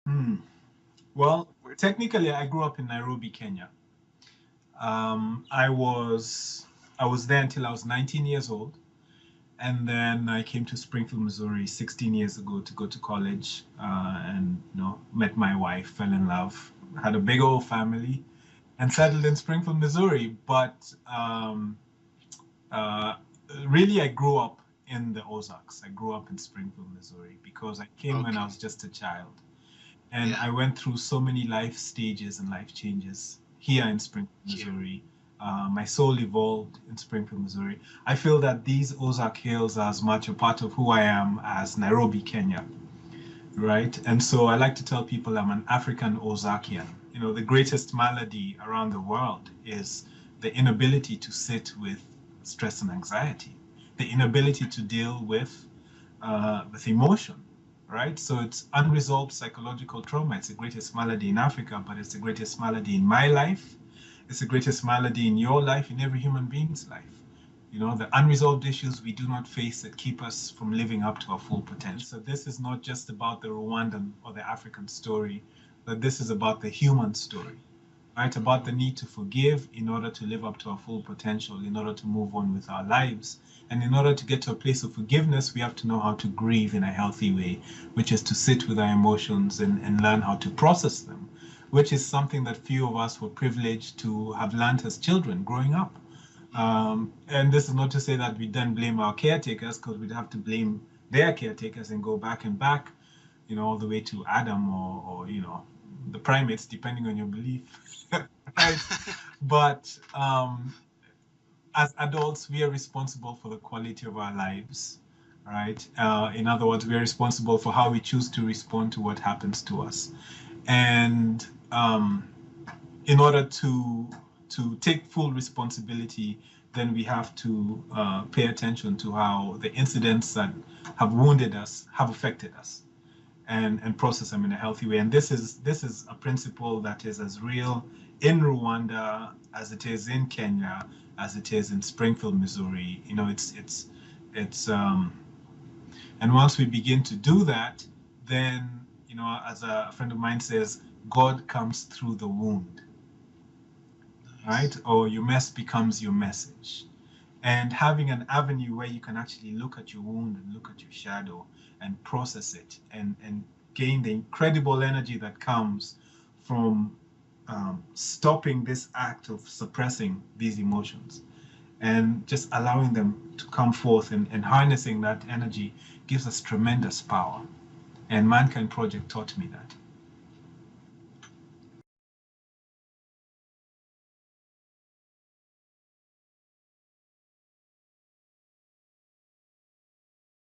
Hmm. Well, technically, I grew up in Nairobi, Kenya. Um, I was I was there until I was 19 years old, and then I came to Springfield, Missouri, 16 years ago to go to college, and met my wife, fell in love, had a big old family, and settled in Springfield, Missouri. But uh, really, I grew up in the Ozarks. I grew up in Springfield, Missouri, because I came when I Okay. was just a child. And Yeah. I went through so many life stages and life changes here in Springfield, Here. Missouri. My soul evolved in Springfield, Missouri. I feel that these Ozark Hills are as much a part of who I am as Nairobi, Kenya, right? And so I like to tell people I'm an African Ozarkian. The greatest malady around the world is the inability to sit with stress and anxiety, the inability to deal with emotion, right? So it's unresolved psychological trauma. It's the greatest malady in Africa, but it's the greatest malady in my life. It's the greatest malady in your life, in every human being's life. The unresolved issues we do not face that keep us from living up to our full potential. So this is not just about the Rwandan or the African story, but this is about the human story, right? About the need to forgive in order to live up to our full potential, in order to move on with our lives. And in order to get to a place of forgiveness, we have to know how to grieve in a healthy way, which is to sit with our emotions and learn how to process them, which is something that few of us were privileged to have learned as children growing up. And this is not to say that we then blame our caretakers, because we'd have to blame their caretakers and go back and back, all the way to Adam or the primates, depending on your belief, right? But as adults, we are responsible for the quality of our lives, right? In other words, we are responsible for how we choose to respond to what happens to us. And in order to take full responsibility, then we have to pay attention to how the incidents that have wounded us have affected us, and process them in a healthy way. And this is a principle that is as real in Rwanda as it is in Kenya, as it is in Springfield, Missouri. It's and once we begin to do that, then as a friend of mine says, God comes through the wound, right? Nice. Or your mess becomes your message. And having an avenue where you can actually look at your wound and look at your shadow and process it and gain the incredible energy that comes from stopping this act of suppressing these emotions and just allowing them to come forth, and harnessing that energy gives us tremendous power. And ManKind Project taught me that.